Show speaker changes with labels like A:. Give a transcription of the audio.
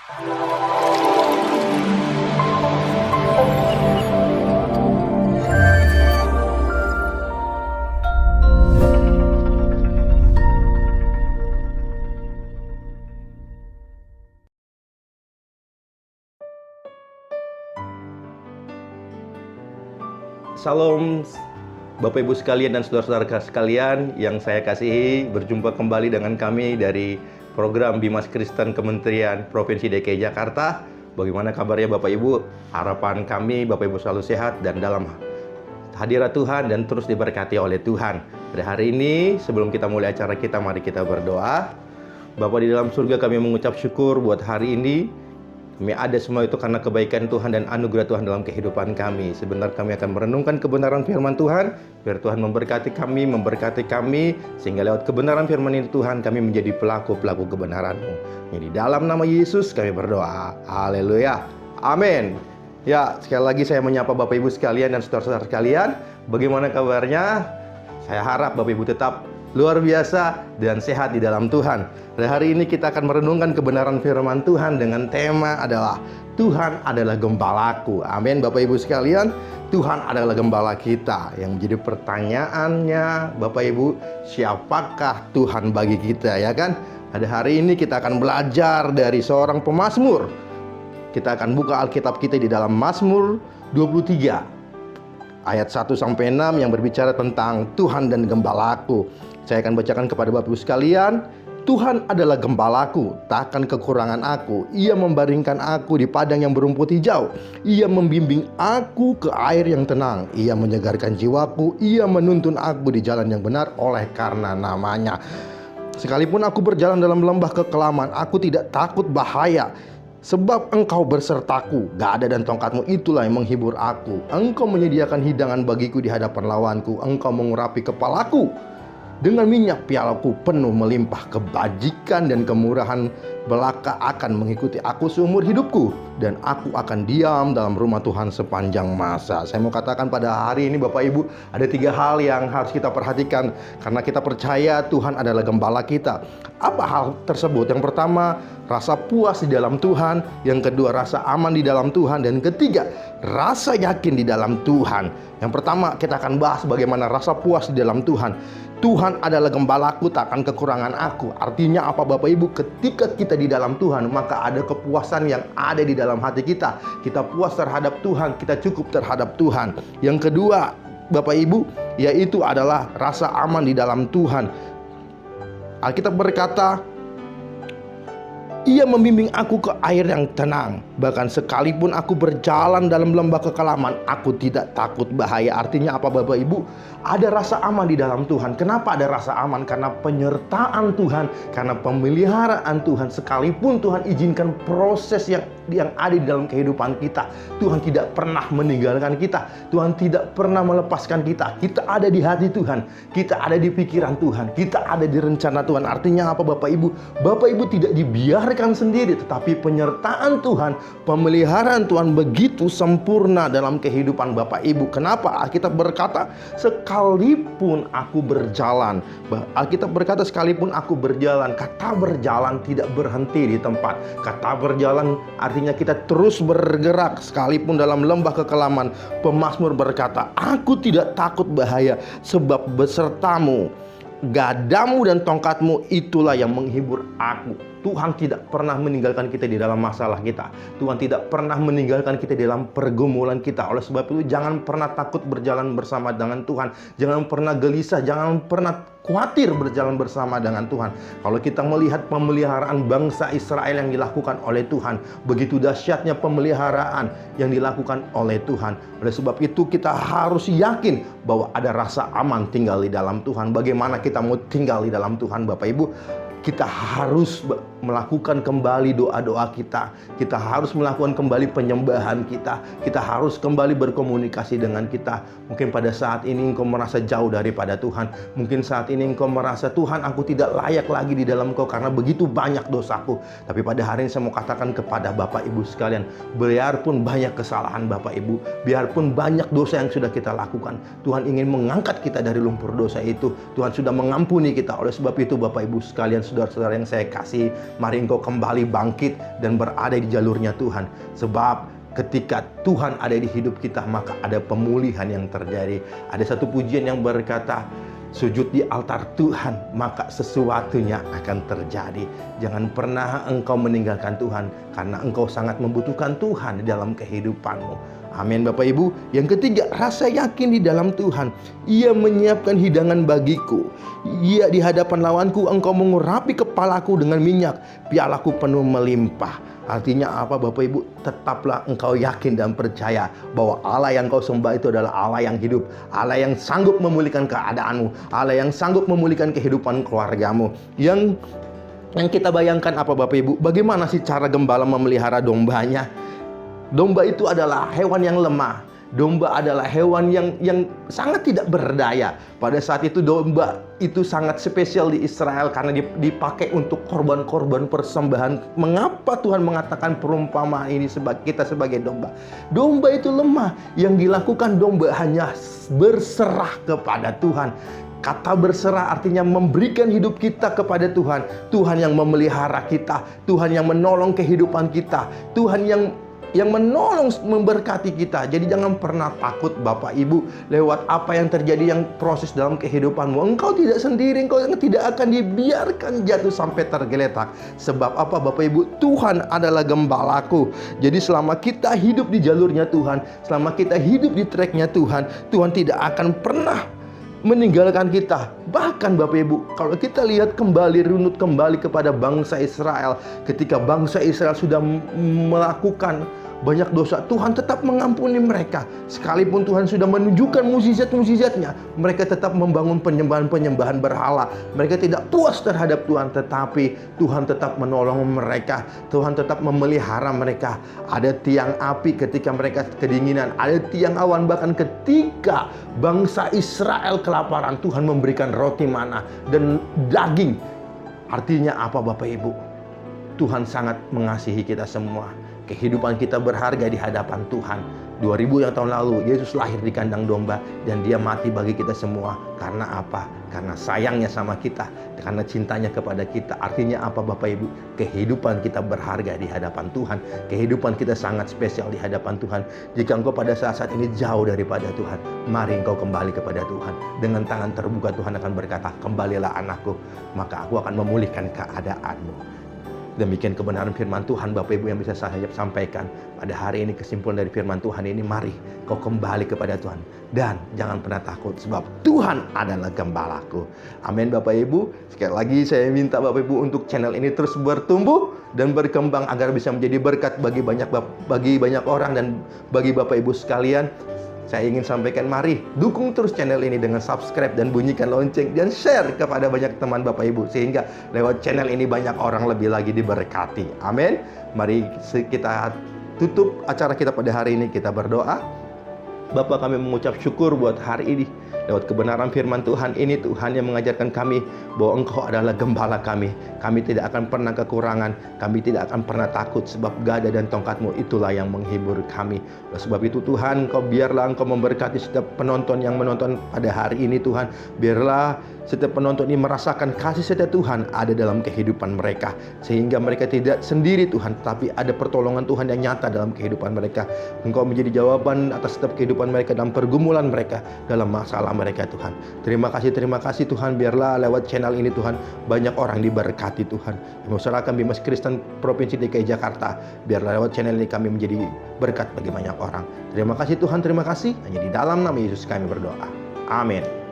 A: Salam Bapak Ibu sekalian dan saudara-saudara sekalian yang saya kasihi, berjumpa kembali dengan kami dari program Bimas Kristen Kementerian Provinsi DKI Jakarta. Bagaimana kabarnya Bapak Ibu? Harapan kami Bapak Ibu selalu sehat dan dalam hadirat Tuhan dan terus diberkati oleh Tuhan. Pada hari ini sebelum kita mulai acara kita, mari kita berdoa. Bapa di dalam surga, kami mengucap syukur buat hari ini. Kami ada semua itu karena kebaikan Tuhan dan anugerah Tuhan dalam kehidupan kami. Sebentar kami akan merenungkan kebenaran firman Tuhan. Biar Tuhan memberkati kami, sehingga lewat kebenaran firman ini Tuhan, kami menjadi pelaku-pelaku kebenaran-Mu. Di dalam nama Yesus kami berdoa. Haleluya. Amin. Ya, sekali lagi saya menyapa Bapak Ibu sekalian dan saudara-saudara sekalian. Bagaimana kabarnya? Saya harap Bapak Ibu tetap luar biasa dan sehat di dalam Tuhan. Pada hari ini kita akan merenungkan kebenaran firman Tuhan dengan tema adalah Tuhan adalah gembalaku. Amin Bapak Ibu sekalian. Tuhan adalah gembala kita. Yang menjadi pertanyaannya Bapak Ibu, siapakah Tuhan bagi kita, ya kan? Pada hari ini kita akan belajar dari seorang pemazmur. Kita akan buka Alkitab kita di dalam Mazmur 23 ayat 1-6 yang berbicara tentang Tuhan dan gembalaku. Saya akan bacakan kepada Bapak Ibu sekalian. Tuhan adalah gembalaku, takkan kekurangan aku. Ia membaringkan aku di padang yang berumput hijau. Ia membimbing aku ke air yang tenang. Ia menyegarkan jiwaku. Ia menuntun aku di jalan yang benar oleh karena namanya. Sekalipun aku berjalan dalam lembah kekelaman, aku tidak takut bahaya. Sebab Engkau bersertaku, gada dan tongkatmu itulah yang menghibur aku. Engkau menyediakan hidangan bagiku di hadapan lawanku. Engkau mengurapi kepalaku. Dengan minyak pialaku penuh melimpah. Kebajikan dan kemurahan belaka akan mengikuti aku seumur hidupku. Dan aku akan diam dalam rumah Tuhan sepanjang masa. Saya mau katakan pada hari ini Bapak Ibu, ada 3 hal yang harus kita perhatikan. Karena kita percaya Tuhan adalah gembala kita. Apa hal tersebut? Yang pertama, rasa puas di dalam Tuhan. Yang kedua, rasa aman di dalam Tuhan. Dan ketiga, rasa yakin di dalam Tuhan. Yang pertama, kita akan bahas bagaimana rasa puas di dalam Tuhan. Tuhan adalah gembalaku, takkan kekurangan aku. Artinya apa Bapak Ibu? Ketika kita di dalam Tuhan, maka ada kepuasan yang ada di dalam hati kita. Kita puas terhadap Tuhan, kita cukup terhadap Tuhan. Yang kedua Bapak Ibu, yaitu adalah rasa aman di dalam Tuhan. Alkitab berkata, Ia membimbing aku ke air yang tenang. Bahkan sekalipun aku berjalan dalam lembah kekelaman, aku tidak takut bahaya. Artinya apa Bapak Ibu? Ada rasa aman di dalam Tuhan. Kenapa ada rasa aman? Karena penyertaan Tuhan, karena pemeliharaan Tuhan. Sekalipun Tuhan izinkan proses yang ada di dalam kehidupan kita, Tuhan tidak pernah meninggalkan kita. Tuhan tidak pernah melepaskan kita. Kita ada di hati Tuhan, kita ada di pikiran Tuhan, kita ada di rencana Tuhan. Artinya apa Bapak Ibu? Bapak Ibu tidak dibiarkan sendiri, tetapi penyertaan Tuhan, pemeliharaan Tuhan begitu sempurna dalam kehidupan Bapak Ibu. Kenapa? Alkitab berkata, sekalipun aku berjalan. Alkitab berkata sekalipun aku berjalan. Kata berjalan tidak berhenti di tempat. Kata berjalan artinya kita terus bergerak. Sekalipun dalam lembah kekelaman, pemazmur berkata, aku tidak takut bahaya, sebab besertamu, gadamu dan tongkatmu itulah yang menghibur aku. Tuhan tidak pernah meninggalkan kita di dalam masalah kita. Tuhan tidak pernah meninggalkan kita di dalam pergumulan kita. Oleh sebab itu jangan pernah takut berjalan bersama dengan Tuhan. Jangan pernah gelisah, jangan pernah khawatir berjalan bersama dengan Tuhan. Kalau kita melihat pemeliharaan bangsa Israel yang dilakukan oleh Tuhan, begitu dahsyatnya pemeliharaan yang dilakukan oleh Tuhan. Oleh sebab itu kita harus yakin bahwa ada rasa aman tinggal di dalam Tuhan. Bagaimana kita mau tinggal di dalam Tuhan Bapak Ibu? Kita harus melakukan kembali doa-doa kita. Kita harus melakukan kembali penyembahan kita. Kita harus kembali berkomunikasi dengan kita. Mungkin pada saat ini engkau merasa jauh daripada Tuhan. Mungkin saat ini engkau merasa, Tuhan, aku tidak layak lagi di dalam Engkau karena begitu banyak dosaku. Tapi pada hari ini saya mau katakan kepada Bapak Ibu sekalian, biarpun banyak kesalahan Bapak Ibu, biarpun banyak dosa yang sudah kita lakukan, Tuhan ingin mengangkat kita dari lumpur dosa itu. Tuhan sudah mengampuni kita. Oleh sebab itu Bapak Ibu sekalian, saudara-saudara yang saya kasih, mari engkau kembali bangkit dan berada di jalurnya Tuhan. Sebab ketika Tuhan ada di hidup kita, maka ada pemulihan yang terjadi. Ada satu pujian yang berkata, sujud di altar Tuhan, maka sesuatunya akan terjadi. Jangan pernah engkau meninggalkan Tuhan, karena engkau sangat membutuhkan Tuhan di dalam kehidupanmu. Amin Bapak Ibu. Yang ketiga, rasa yakin di dalam Tuhan. Ia menyiapkan hidangan bagiku. Ia di hadapan lawanku, engkau mengurapi kepalaku dengan minyak, pialaku penuh melimpah. Artinya apa Bapak Ibu? Tetaplah engkau yakin dan percaya bahwa Allah yang kau sembah itu adalah Allah yang hidup, Allah yang sanggup memulihkan keadaanmu, Allah yang sanggup memulihkan kehidupan keluargamu. Yang kita bayangkan apa Bapak Ibu? Bagaimana sih cara gembala memelihara dombanya? Domba itu adalah hewan yang lemah. Domba adalah hewan yang sangat tidak berdaya. Pada saat itu domba itu sangat spesial di Israel karena dipakai untuk korban-korban persembahan. Mengapa Tuhan mengatakan perumpamaan ini kita sebagai domba? Domba itu lemah. Yang dilakukan domba hanya berserah kepada Tuhan. Kata berserah artinya memberikan hidup kita kepada Tuhan. Tuhan yang memelihara kita, Tuhan yang menolong kehidupan kita, Tuhan yang menolong, memberkati kita. Jadi jangan pernah takut Bapak Ibu lewat apa yang terjadi, yang proses dalam kehidupanmu. Engkau tidak sendiri, engkau tidak akan dibiarkan jatuh sampai tergeletak. Sebab apa Bapak Ibu? Tuhan adalah gembalaku. Jadi selama kita hidup di jalurnya Tuhan, selama kita hidup di tracknya Tuhan, Tuhan tidak akan pernah meninggalkan kita. Bahkan Bapak Ibu, kalau kita lihat kembali, runut kembali kepada bangsa Israel, ketika bangsa Israel sudah melakukan banyak dosa, Tuhan tetap mengampuni mereka. Sekalipun Tuhan sudah menunjukkan mukjizat-mukjizatnya, mereka tetap membangun penyembahan-penyembahan berhala. Mereka tidak puas terhadap Tuhan, tetapi Tuhan tetap menolong mereka. Tuhan tetap memelihara mereka. Ada tiang api ketika mereka kedinginan, ada tiang awan, bahkan ketika bangsa Israel kelaparan, Tuhan memberikan roti mana dan daging. Artinya apa Bapak Ibu? Tuhan sangat mengasihi kita semua. Kehidupan kita berharga di hadapan Tuhan. 2000 yang tahun lalu Yesus lahir di kandang domba dan dia mati bagi kita semua. Karena apa? Karena sayangnya sama kita, karena cintanya kepada kita. Artinya apa Bapak Ibu? Kehidupan kita berharga di hadapan Tuhan. Kehidupan kita sangat spesial di hadapan Tuhan. Jika engkau pada saat ini jauh daripada Tuhan, mari engkau kembali kepada Tuhan. Dengan tangan terbuka Tuhan akan berkata, kembalilah anakku, maka aku akan memulihkan keadaanmu. Demikian kebenaran firman Tuhan Bapak Ibu yang bisa saya sampaikan pada hari ini. Kesimpulan dari firman Tuhan ini, mari kau kembali kepada Tuhan dan jangan pernah takut, sebab Tuhan adalah gembalaku. Amin Bapak Ibu. Sekali lagi saya minta Bapak Ibu untuk channel ini terus bertumbuh dan berkembang agar bisa menjadi berkat bagi banyak orang dan bagi Bapak Ibu sekalian. Saya ingin sampaikan, mari dukung terus channel ini dengan subscribe dan bunyikan lonceng dan share kepada banyak teman Bapak Ibu, sehingga lewat channel ini banyak orang lebih lagi diberkati. Amin. Mari kita tutup acara kita pada hari ini, kita berdoa. Bapa, kami mengucap syukur buat hari ini. Lewat kebenaran firman Tuhan ini, Tuhan yang mengajarkan kami bahwa Engkau adalah gembala kami. Kami tidak akan pernah kekurangan. Kami tidak akan pernah takut, sebab gada dan tongkat-Mu itulah yang menghibur kami. Oleh sebab itu Tuhan, biarlah Engkau memberkati setiap penonton yang menonton pada hari ini Tuhan. Biarlah setiap penonton ini merasakan kasih setia Tuhan ada dalam kehidupan mereka, sehingga mereka tidak sendiri Tuhan, tapi ada pertolongan Tuhan yang nyata dalam kehidupan mereka. Engkau menjadi jawaban atas setiap kehidupan mereka, dalam pergumulan mereka, dalam masalah mereka Tuhan. Terima kasih Tuhan. Biarlah lewat channel ini Tuhan, banyak orang diberkati Tuhan. Masyarakat Bimas Kristen Provinsi DKI Jakarta, biarlah lewat channel ini kami menjadi berkat bagi banyak orang. Terima kasih Tuhan, terima kasih. Hanya di dalam nama Yesus kami berdoa. Amin.